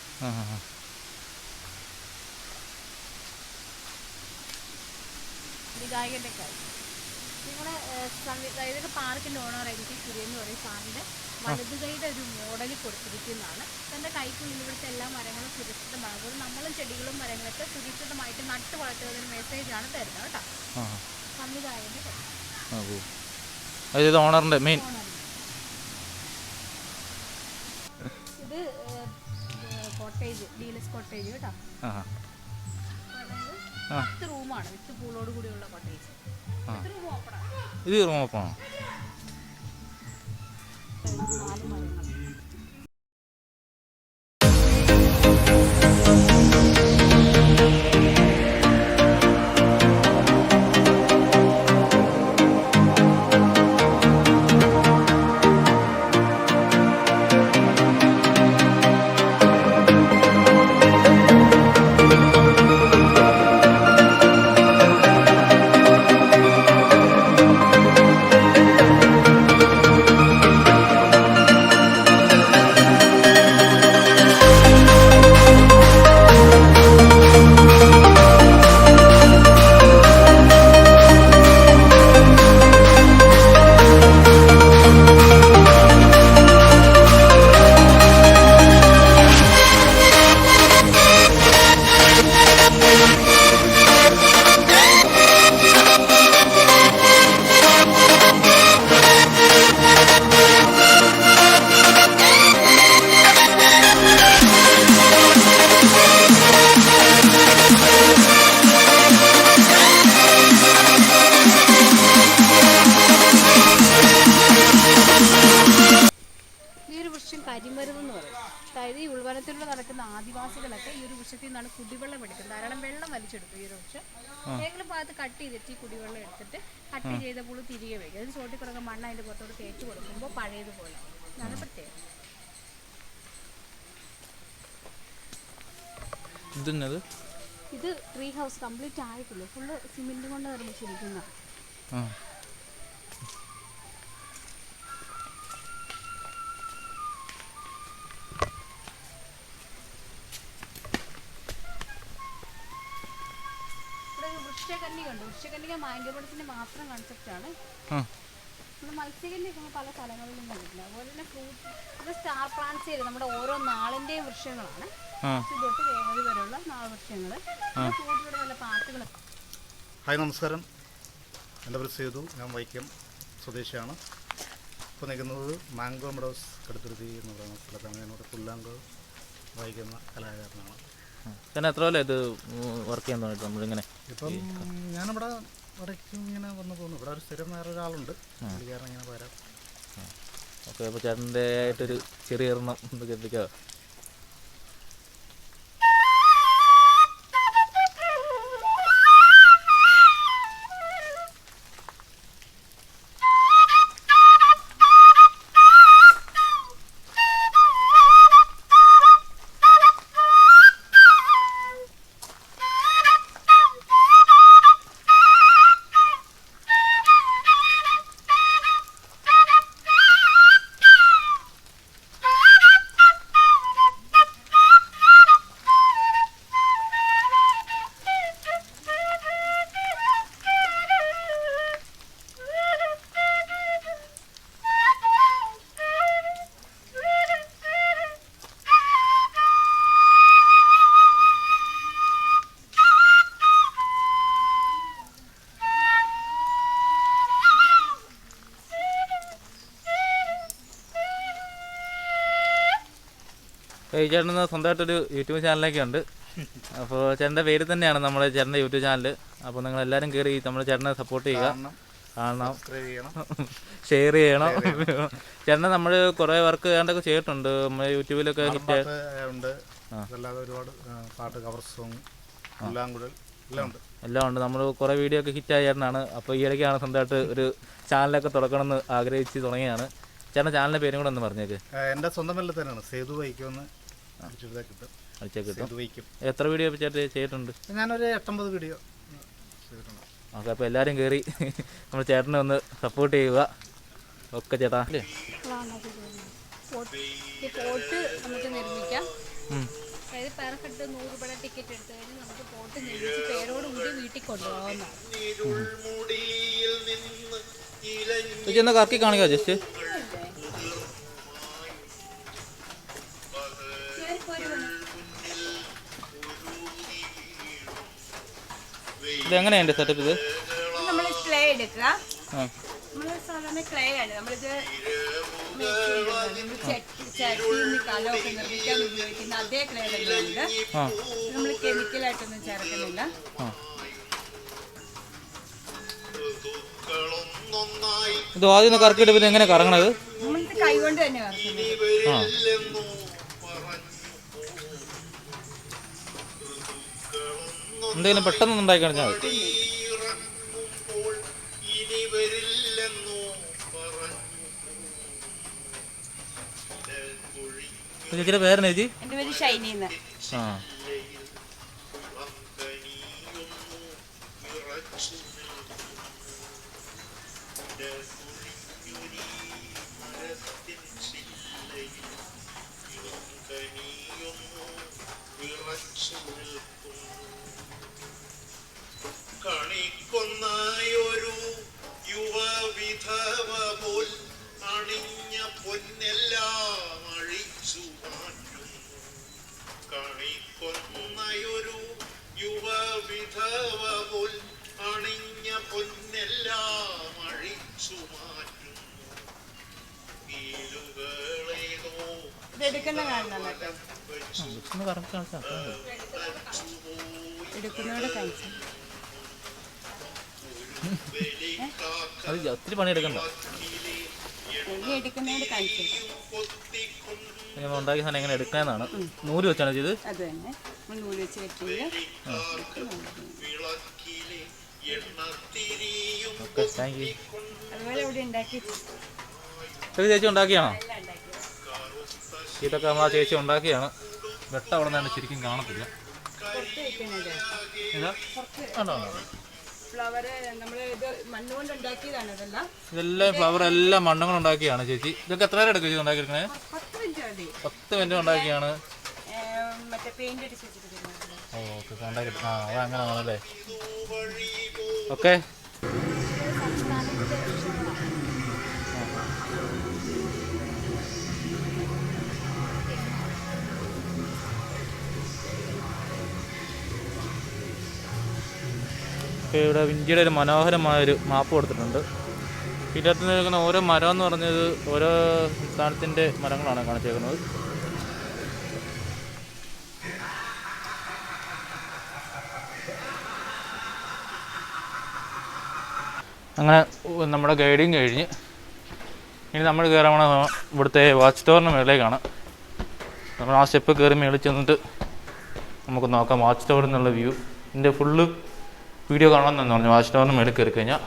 വിധായകന്റെ കാര്യം നിങ്ങളുടെ ഇതൊക്കെ പാർക്കിൻ്റെ ഓണർ എനിക്ക് കുര്യൻ എന്ന് പറയും. സാറിൻ്റെ വലതു കൈയുടെ ഒരു മോഡൽ കൊടുത്തിരിക്കുന്നതാണ്. എൻ്റെ കൈക്കുള്ളിൽ ഇവിടുത്തെ എല്ലാ മരങ്ങളും സുരക്ഷിതമാണ്. അതുപോലെ നമ്മളും ചെടികളും മരങ്ങളൊക്കെ സുരക്ഷിതമായിട്ട് നട്ട് വളർത്തുന്നതിന് മെസ്സേജാണ് തരുന്നത് കേട്ടോ. സംവിധായകൻ്റെ ഓണറിൻ്റെ മെയിൻ. ഇത് കോട്ടേജ്, ഡീലക്സ് കോട്ടേജ് കേട്ടോ. 10 റൂമാണ് വിത്ത് പൂളോട് കൂടിയുള്ള കോട്ടേജ്. ഇത് റൂം ഓപ്പണാണ്. കരിമരുതെന്ന് പറയും. അതായത് ഈ ഉൾവനത്തിലൂടെ നടക്കുന്ന ആദിവാസികളൊക്കെ ഈ ഒരു വൃക്ഷത്തിൽ നിന്നാണ് കുടിവെള്ളം എടുക്കുന്നത്. ധാരാളം വെള്ളം വലിച്ചെടുക്കും ഈ ഒരു വൃക്ഷം. ഏതെങ്കിലും ഭാഗത്ത് കട്ട് ചെയ്തിട്ട് ഈ കുടിവെള്ളം എടുത്തിട്ട് കട്ട് ചെയ്ത പുളി തിരികെ വയ്ക്കും. അതിന് ചോട്ടി കുറക്കെ മണ്ണ് അതിൻ്റെ പുറത്തോട്ട് തേച്ച് കൊടുക്കുമ്പോൾ പഴയതുപോലെ. ഇതാണ് പ്രത്യേകത. ഇത് ട്രീ ഹൗസ് കംപ്ലീറ്റ് ആയിട്ടില്ല. ഫുള്ള് സിമെന്റ് കൊണ്ട് നിർമ്മിച്ചിരിക്കുന്ന. വൃക്ഷകന്യകുണ്ട്. വൃക്ഷകന്യക മാങ്കപടത്തിന്റെ മാത്രം കൺസെപ്റ്റാണ്. നമ്മൾ മത്സ്യകന്യൊക്കെ പല സ്ഥലങ്ങളിലും കണ്ടിട്ടില്ല. അതുപോലെ തന്നെ ഫ്രൂട്ട്, ഇത് സ്റ്റാർ പ്ലാന്റ്സ് ചെയ്ത് നമ്മുടെ ഓരോ നാളിന്റെയും വൃക്ഷങ്ങളാണ്. തൊട്ട് കേരളി വരെയുള്ള നാൾവൃക്ഷങ്ങൾ. ഫ്രൂട്ടിലൂടെ നല്ല പാട്ടുകളൊക്കെ. ഹായ്, നമസ്കാരം. എൻ്റെ പേര് സേതു. ഞാൻ വൈക്കം സ്വദേശിയാണ്. ഇപ്പോൾ നിൽക്കുന്നത് മാംഗോ മെഡോസ് കടുത്തുരുത്തി എന്ന് പറയുന്ന സ്ഥലത്താണ്. ഞാനിവിടെ പുല്ലാങ്കോ വായിക്കുന്ന കലാകാരനാണ്. ചേട്ടൻ എത്ര കൊല്ലം ഇത് വർക്ക് ചെയ്യാൻ തുടങ്ങിയിട്ട് നമ്മളിങ്ങനെ? ഇപ്പം ഞാനിവിടെ ഇടയ്ക്ക് ഇങ്ങനെ വന്നു പോകുന്നു. ഇവിടെ ഒരു സ്ഥിരം വേറൊരാളുണ്ട്, പുള്ളിക്കാരൻ ഇങ്ങനെ വരാം. ഓക്കെ, അപ്പോൾ ചേട്ടൻ്റെ ആയിട്ടൊരു ചെറിയ എണ്ണം ഒന്ന് കേൾപ്പിക്കാമോ? ഈ ചേട്ടന് സ്വന്തമായിട്ടൊരു യൂട്യൂബ് ചാനലൊക്കെ ഉണ്ട്. അപ്പോൾ ചേട്ടൻ്റെ പേര് തന്നെയാണ് നമ്മുടെ ചേട്ടൻ്റെ യൂട്യൂബ് ചാനൽ. അപ്പോൾ നിങ്ങളെല്ലാവരും കയറി നമ്മുടെ ചേട്ടനെ സപ്പോർട്ട് ചെയ്യുക, കാണണം, ഷെയർ ചെയ്യണം. ചേട്ടനെ നമ്മൾ കുറേ വർക്ക് ചെയ്യാണ്ടൊക്കെ ചെയ്തിട്ടുണ്ട് നമ്മൾ യൂട്യൂബിലൊക്കെ ഹിറ്റ് ഉണ്ട്. അല്ലാതെ ഒരുപാട് പാട്ട്, കവർ സോങ്, എല്ലാം ഉണ്ട്. നമ്മൾ കുറേ വീഡിയോ ഒക്കെ ഹിറ്റായ ചേട്ടനാണ്. അപ്പോൾ ഈ ഇടയ്ക്കാണ് സ്വന്തമായിട്ട് ഒരു ചാനലൊക്കെ തുറക്കണമെന്ന് ആഗ്രഹിച്ച് തുടങ്ങിയാണ്. ചേട്ടൻ്റെ ചാനലിൻ്റെ പേരും കൂടെ ഒന്ന് പറഞ്ഞേക്ക്. എൻ്റെ സ്വന്തം വല്ല തന്നെയാണ്, സേതു വൈക്കുമെന്ന് അടിച്ചാൽ കിട്ടും. എത്ര വീഡിയോ ചേട്ടൻ ചെയ്തിട്ടുണ്ട്? ഞാനൊരു 8-9 വീഡിയോ ചെയ്തിട്ടുണ്ട്. ഓക്കെ, അപ്പോൾ എല്ലാവരും കയറി നമ്മൾ ചേട്ടനെ ഒന്ന് സപ്പോർട്ട് ചെയ്യുക. ഓക്കെ ചേട്ടാ. പോട്ട് നമുക്ക് നിർമ്മിക്കാം. അതായത് പെർഫെക്റ്റ് 100 രൂപയുടെ ടിക്കറ്റ് എടുത്തു കഴിഞ്ഞാൽ നമുക്ക് പോട്ട് നിർമ്മിച്ച് പേരോടുകൂടി വീട്ടിൽ കൊണ്ടുപോകാവുന്നതാണ്. ഒന്ന് കറക്കി കാണിക്കുക ജസ്റ്റ്. ഇത് എങ്ങനെയുണ്ട് സെറ്റപ്പ്? ഇത് നമ്മൾ ക്ലേ എടുക്കുക. നമ്മൾ സാധാരണ ക്ലേ ആണ് നമ്മളിത് ചട്ടിന്ന് കലമൊക്കെ നിർമ്മിക്കാൻ ഉപയോഗിക്കുന്ന അതേ ക്ലേ തന്നെയുണ്ട്. നമ്മൾ കെമിക്കലായിട്ടൊന്നും ചേർക്കുന്നില്ല. ഇത് ആദ്യം ഒന്ന് കറക്കിയിട്ട് പിന്നെ എങ്ങനെ കറങ്ങണത്? നമ്മളിത് കൈ കൊണ്ട് തന്നെ കറക്കുന്നത്. എന്തെങ്കിലും പെട്ടെന്ന് ഉണ്ടാക്കി കാണിച്ചാൽ മതി. ചേച്ചിയുടെ പേരാണ് ചേച്ചി? എൻ്റെ പേര് ഷൈനി. ആ, കണിക്കൊന്നായൊരു യുവവിധവ പോൽ അണിഞ്ഞ പൊന്നെല്ലാം അഴിച്ചു മാറ്റുന്നു. കണിക്കൊന്നയൊരു യുവവിധവ പോൽ അണിഞ്ഞ പൊന്നെല്ലാം അഴിച്ചു മാറ്റുന്നു. വീലുകളേതോ ഇതെടുക്കുന്ന കാണണം കേട്ടോ. എടുക്കുന്നതോടെ കഴിച്ചു. അത് ഒത്തിരി പണിയെടുക്കണ്ട. എടുക്കുന്നതോട് കഴിച്ചു. ഉണ്ടാക്കിയ സാധനം എങ്ങനെ എടുക്കാന്നാണ്. നൂല് വെച്ചാണ് ചെയ്ത്. അത് തന്നെ നൂല് വെച്ച് വെക്കുക. Okay, thank you. അതുപോലെ ഇവിടെ ഉണ്ടാക്കി ചേച്ചി ഉണ്ടാക്കിയാണോ? ഇതൊക്കെ നമ്മൾ ആ ചേച്ചി ഉണ്ടാക്കിയാണ്. വെട്ടം അവിടെ നിന്നാണ് ശരിക്കും കാണത്തില്ല. ഫ്ലവറ് നമ്മൾ ഇത് മണ്ണുകൊണ്ട് ഉണ്ടാക്കിയതാണ്. ഇതെല്ലാം ഫ്ലവർ എല്ലാം മണ്ണുകൊണ്ട് ഉണ്ടാക്കിയാണ് ചേച്ചി. ഇതൊക്കെ എത്ര നേരം എടുക്കും ചേച്ചി ഉണ്ടാക്കിയെടുക്കണേ? 10 മിനിറ്റ് ഉണ്ടാക്കിയാണ്. മറ്റേ പെയിന്റ് അടിച്ച് വെച്ചിട്ട്. ഓക്കെ, ഉണ്ടാക്കി. ആ, അത് അങ്ങനെ ആണല്ലേ. ഓക്കെ, ഇവിടെ ഇന്ത്യയുടെ ഒരു മനോഹരമായൊരു മാപ്പ് കൊടുത്തിട്ടുണ്ട്. ഇതിനകത്ത് നിൽക്കുന്ന ഓരോ മരം എന്ന് പറഞ്ഞത് ഓരോ സംസ്ഥാനത്തിൻ്റെ മരങ്ങളാണ് കാണിച്ചേക്കുന്നത്. അങ്ങനെ നമ്മുടെ ഗൈഡിങ് കഴിഞ്ഞ് ഇനി നമ്മൾ കയറാൻ പോണ ഇവിടുത്തെ വാച്ച് ടവറിൻ്റെ മേളിലേക്കാണ്. നമ്മൾ ആ സ്റ്റെപ്പ് കയറി മേളിൽ ചെന്നിട്ട് നമുക്ക് നോക്കാം വാച്ച് ടവറിൽ നിന്നുള്ള വ്യൂ. ഇതിൻ്റെ ഫുള്ള് വീഡിയോ കാണാമെന്നു പറഞ്ഞു വാച്ച് ടവറിന് മേളിൽ കയറി കഴിഞ്ഞാൽ.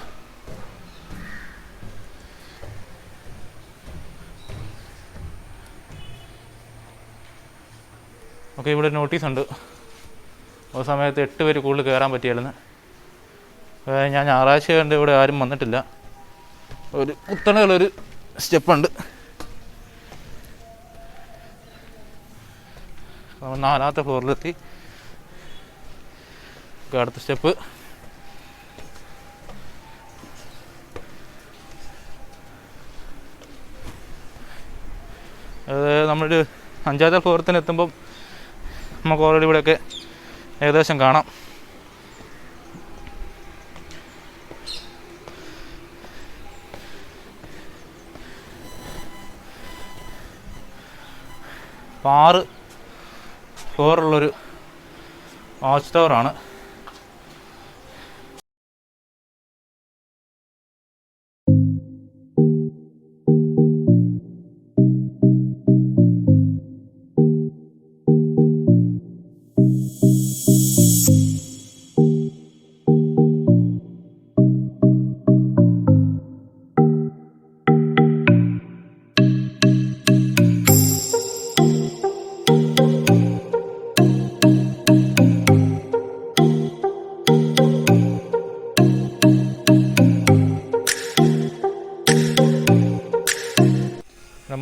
ഓക്കെ, ഇവിടെ നോട്ടീസ് ഉണ്ട്. ഒരു സമയത്ത് 8 പേര് കൂടുതൽ കയറാൻ പറ്റിയായിരുന്നു. ഞാൻ ഞായറാഴ്ച കണ്ട് ഇവിടെ ആരും വന്നിട്ടില്ല. ഒരു കുത്തനെയുള്ളൊരു സ്റ്റെപ്പുണ്ട്. നമ്മൾ 4ാമത്തെ ഫ്ലോറിലെത്തി. അടുത്ത സ്റ്റെപ്പ്. നമ്മളൊരു 5ാമത്തെ ഫ്ലോറിൽ തന്നെ എത്തുമ്പം നമുക്ക് ഓൾറെഡി ഇവിടെയൊക്കെ ഏകദേശം കാണാം. അപ്പോൾ 6 ഫ്ലോറുള്ളൊരു വാച്ച് ടവറാണ്.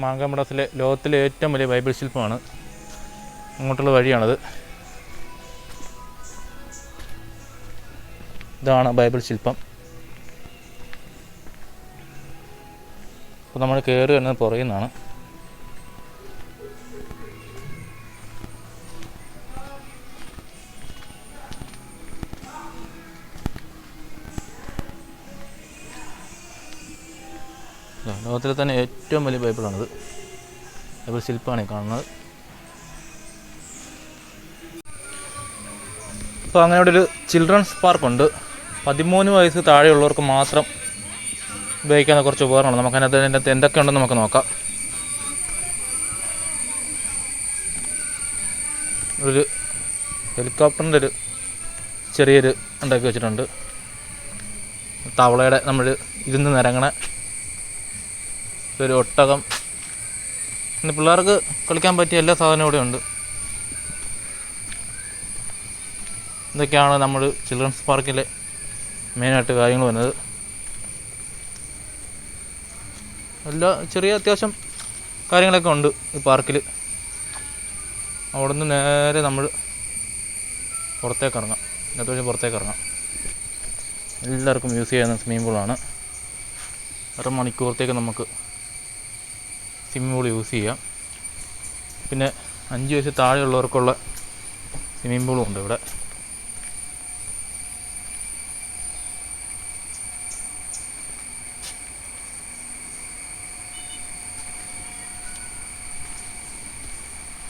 മാങ്കാമഠത്തിലെ ലോകത്തിലെ ഏറ്റവും വലിയ ബൈബിൾ ശില്പമാണ്. അങ്ങോട്ടുള്ള വഴിയാണത്. ഇതാണ് ബൈബിൾ ശില്പം. അപ്പോൾ നമ്മൾ കയറി വരുന്നത് പുറകിൽ നിന്നാണ്. ലോകത്തിലെ തന്നെ ഏറ്റവും വലിയ ബൈബിളാണിത്. ബൈബിൾ ശില്പമാണ് ഈ കാണുന്നത്. അപ്പോൾ അങ്ങനെ ഇവിടെ ഒരു ചിൽഡ്രൻസ് പാർക്കുണ്ട്. 13 വയസ്സ് താഴെയുള്ളവർക്ക് മാത്രം ഉപയോഗിക്കാവുന്ന കുറച്ച് ഉപകരണമാണ്. നമുക്കതിനകത്ത് എന്തൊക്കെയുണ്ടെന്ന് നമുക്ക് നോക്കാം. ഒരു ഹെലികോപ്റ്ററിൻ്റെ ഒരു ചെറിയൊരു ഉണ്ടാക്കി വെച്ചിട്ടുണ്ട്. തവളയുടെ നമ്മൾ ഇരുന്ന് നിരങ്ങണ ഒരു ഒട്ടകം. പിന്നെ പിള്ളേർക്ക് കളിക്കാൻ പറ്റിയ എല്ലാ സാധനവും ഇവിടെ ഉണ്ട്. ഇതൊക്കെയാണ് നമ്മൾ ചിൽഡ്രൻസ് പാർക്കിലെ മെയിനായിട്ട് കാര്യങ്ങൾ വരുന്നത്. എല്ലാ ചെറിയ അത്യാവശ്യം കാര്യങ്ങളൊക്കെ ഉണ്ട് ഈ പാർക്കിൽ. അവിടെ നിന്ന് നേരെ നമ്മൾ പുറത്തേക്ക് ഇറങ്ങാം. അത്യാവശ്യം പുറത്തേക്ക് ഇറങ്ങാം. എല്ലാവർക്കും യൂസ് ചെയ്യുന്ന സ്വിമ്മിംഗ് പൂളാണ്. 1.5 മണിക്കൂറത്തേക്ക് നമുക്ക് സ്വിമ്മിംഗ് പൂൾ യൂസ് ചെയ്യാം. പിന്നെ 5 വയസ്സ് താഴെയുള്ളവർക്കുള്ള സ്വിമ്മിംഗ് പൂളും ഉണ്ട് ഇവിടെ.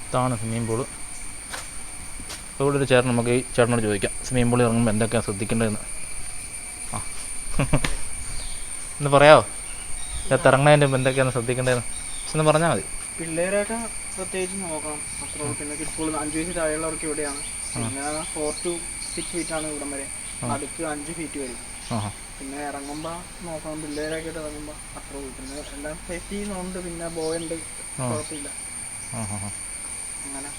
ഇതാണ് സ്വിമ്മിംഗ് പൂള്. അപ്പോൾ ഇവിടെ ഒരു ചേട്ടൻ, നമുക്ക് ഈ ചേട്ടനോട് ചോദിക്കാം സ്വിമ്മിംഗ് പൂളിൽ ഇറങ്ങുമ്പോൾ എന്തൊക്കെയാണ് ശ്രദ്ധിക്കേണ്ടതെന്ന്. ഒന്ന് പറയാമോ? ഇറങ്ങുന്നതിൻ്റെ മുമ്പ് എന്തൊക്കെയാണ് ശ്രദ്ധിക്കേണ്ടതെന്ന് എന്ന് പറഞ്ഞാൽ മതി. പിള്ളേരൊക്കെ പ്രത്യേകിച്ച് നോക്കണം. അത്ര പിന്നെ ഇപ്പോൾ 5 വയസ്സ് താഴെയുള്ളവർക്ക് ഇവിടെയാണ്. പിന്നെ 4 to 6 ഫീറ്റാണ് ഇവിടം വരെ. അടുത്ത് 5 ഫീറ്റ് വരും. പിന്നെ ഇറങ്ങുമ്പോൾ നോക്കണം. പിള്ളേരൊക്കെ ഇറങ്ങുമ്പോൾ അത്ര പിന്നെ എല്ലാം സേഫ്റ്റി ഉണ്ട്. പിന്നെ ബോയുണ്ട്, കുഴപ്പമില്ല. അങ്ങനെ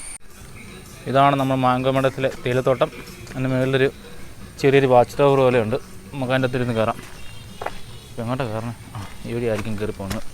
ഇതാണ് നമ്മൾ മാങ്കമഠത്തിലെ തേയിലത്തോട്ടം. അതിന് മുകളിലൊരു ചെറിയൊരു വാച്ച് ടവർ പോലെയുണ്ട്. നമുക്ക് അതിൻ്റെ അകത്തിരുന്ന് കയറാം. ഇപ്പം എങ്ങോട്ടാണ് കയറണേ? ഈ വഴി ആയിരിക്കും കയറി പോകുന്നത്.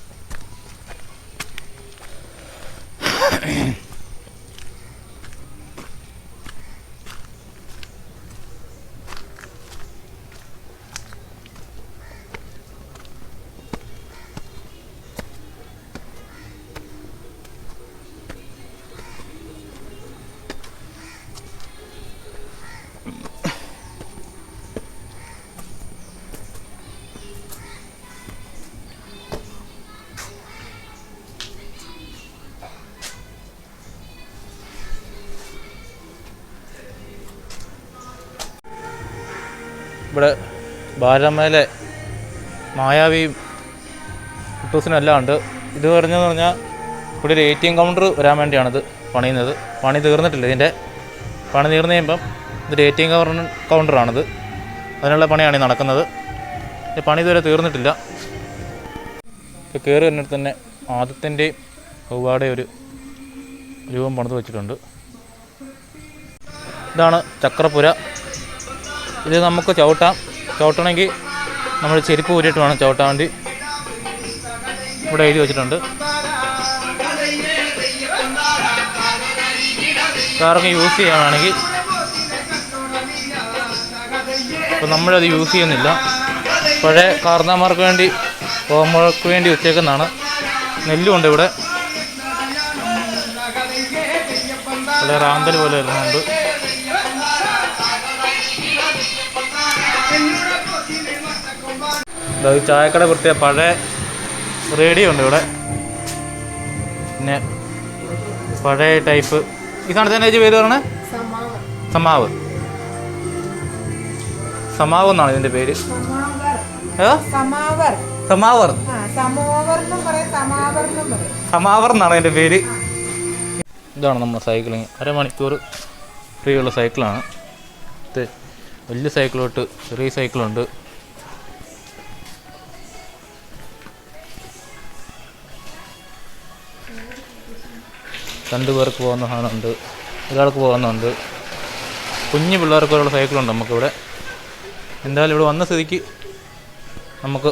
ഇവിടെ ബാലരമയിലെ മായാവിയും കുട്ടൂസിനും എല്ലാം ഉണ്ട്. ഇത് പറഞ്ഞതെന്ന് പറഞ്ഞാൽ ഇവിടെ ഒരു ATM കൗണ്ടർ വരാൻ വേണ്ടിയാണിത് പണിയുന്നത്. പണി തീർന്നിട്ടില്ല. ഇതിൻ്റെ പണി തീർന്നു കഴിയുമ്പം ഇതൊരു ATM കൗണ്ടറാണിത്. അതിനുള്ള പണിയാണ് ഈ നടക്കുന്നത്. ഈ പണി ഇതുവരെ തീർന്നിട്ടില്ല. ഇപ്പോൾ കയറി വരുന്നിടത്ത് തന്നെ ആദത്തിൻ്റെയും ഹൗവാടെയും ഒരു രൂപം പണിത് വെച്ചിട്ടുണ്ട്. ഇതാണ് ചക്രപ്പുര. ഇത് നമുക്ക് ചവിട്ടണമെങ്കിൽ നമ്മൾ ചെരുപ്പ് ഊരിയിട്ട് വേണം ചവിട്ടാൻ വേണ്ടി. ഇവിടെ എഴുതി വെച്ചിട്ടുണ്ട്. ആർക്കും യൂസ് ചെയ്യാനാണെങ്കിൽ ഇപ്പം നമ്മളത് യൂസ് ചെയ്യുന്നില്ല. പഴയ കാർന്നമാർക്ക് വേണ്ടി ഓമർക്ക് വേണ്ടി വെച്ചേക്കുന്നതാണ്. നെല്ലുമുണ്ട് ഇവിടെ. ഇവിടെ റാന്തൽ പോലെ വരുന്നുണ്ട്. ഈ ചായക്കട പ്രത്യേക പഴയ റേഡിയോ ഉണ്ട് ഇവിടെ. പിന്നെ പഴയ ടൈപ്പ് ഈ സാധനത്തിൻ്റെ പേര് പറഞ്ഞേ സമാവ് എന്നാണ് ഇതിൻ്റെ പേര്. സമാവർ എന്നാണ് അതിൻ്റെ പേര്. ഇതാണ് നമ്മുടെ സൈക്ലിങ്. അരമണിക്കൂർ ഫ്രീ ഉള്ള സൈക്കിളാണ് ഇത്. വലിയ സൈക്കിൾ തൊട്ട് ചെറിയ സൈക്കിളുണ്ട്. രണ്ട് പേർക്ക് പോകുന്ന സാധനമുണ്ട്, ഒരാൾക്ക് പോകുന്നുണ്ട്. കുഞ്ഞു പിള്ളേർക്കുള്ള സൈക്കിളുണ്ട് നമുക്കിവിടെ. എന്തായാലും ഇവിടെ വന്ന സ്ഥിതിക്ക് നമുക്ക്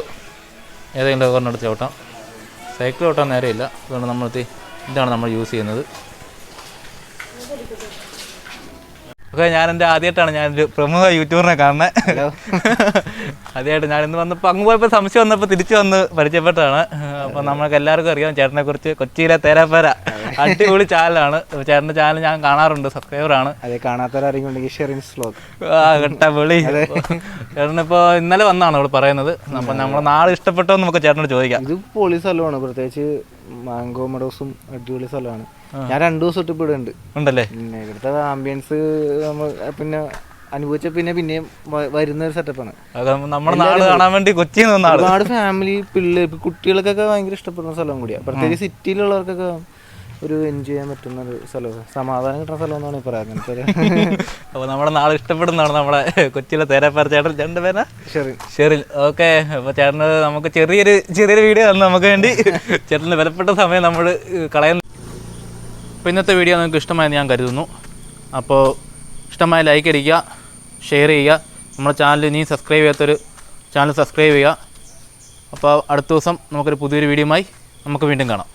ഏതെങ്കിലും ഒരെണ്ണം എടുത്ത് ചവിട്ടാം. സൈക്കിൾ ചവിട്ടാൻ നേരെയില്ല. അതുകൊണ്ട് ഇതാണ് നമ്മൾ യൂസ് ചെയ്യുന്നത്. ഓക്കെ, ആദ്യമായിട്ടാണ് ഞാനൊരു പ്രമുഖ യൂട്യൂബറിനെ കാണുന്നത്. ആദ്യമായിട്ട് ഞാനിന്ന് വന്നപ്പോൾ അങ്ങ് പോയപ്പോൾ സംശയം വന്നപ്പോൾ തിരിച്ചു വന്ന് പരിചയപ്പെട്ടതാണ്. അപ്പോൾ നമ്മൾക്ക് എല്ലാവർക്കും അറിയാം ചേട്ടനെ കുറിച്ച്. കൊച്ചിയിലെ തേരാപ്പേര അടിപൊളി ചാനലാണ്. ചേട്ടൻ്റെ ചാനൽ ഞാൻ കാണാറുണ്ട്, സബ്സ്ക്രൈബറാണ്. അതെ, കാണാത്തവരറിയുന്നുണ്ടെങ്കിൽ കേട്ടാ വിളി. ചേട്ടനിപ്പോൾ ഇന്നലെ വന്നാണ് ഇവിടെ പറയുന്നത്. അപ്പം നമ്മുടെ നാട് ഇഷ്ടപ്പെട്ടോ നമുക്ക് ചേട്ടനോട് ചോദിക്കാം. ഇത് പൊളി സ്ഥലമാണ്, പ്രത്യേകിച്ച് മാംഗോ മെഡോസും അടിപൊളി സ്ഥലമാണ്. ഞാൻ 2 ദിവസം തൊട്ട് ഇവിടെ ഉണ്ടല്ലേ. പിന്നെ ഇവിടുത്തെ ആംബിയൻസ് നമ്മൾ പിന്നെ അനുഭവിച്ച പിന്നെയും വരുന്ന ഒരു സെറ്റപ്പാണ്. നമ്മുടെ നാട് കാണാൻ വേണ്ടി കൊച്ചി ഒരുപാട് ഫാമിലി കുട്ടികൾക്കൊക്കെ ഭയങ്കര ഇഷ്ടപ്പെടുന്ന സ്ഥലം കൂടിയാണ്. പ്രത്യേകിച്ച് സിറ്റിയിലുള്ളവർക്കൊക്കെ ഒരു എൻജോയ് ചെയ്യാൻ പറ്റുന്ന ഒരു സ്ഥലമാണ്, സമാധാനം കിട്ടുന്ന സ്ഥലം എന്നാണ് പറയാം. അപ്പോൾ നമ്മുടെ നാട് ഇഷ്ടപ്പെടുന്നതാണ് നമ്മുടെ കൊച്ചിയിലെ തേരാപ്പാറ. ചേട്ടൻ്റെ പേരാ ഷെറിൻ. ഓക്കെ, അപ്പോൾ ചേട്ടന് നമുക്ക് ചെറിയൊരു വീഡിയോ തന്നു നമുക്ക് വേണ്ടി. ചേട്ടൻ്റെ വിലപ്പെട്ട സമയം നമ്മൾ കളയുന്നു. അപ്പോൾ ഇന്നത്തെ വീഡിയോ നിങ്ങൾക്ക് ഇഷ്ടമായെന്ന് ഞാൻ കരുതുന്നു. അപ്പോൾ ഇഷ്ടമായ ലൈക്ക് അടിക്കുക, ഷെയർ ചെയ്യുക. നമ്മുടെ ചാനൽ ഇനിയും സബ്സ്ക്രൈബ് ചെയ്യാത്തൊരു ചാനൽ സബ്സ്ക്രൈബ് ചെയ്യുക. അപ്പോൾ അടുത്ത ദിവസം നമുക്കൊരു പുതിയൊരു വീഡിയോയുമായി നമുക്ക് വീണ്ടും കാണാം.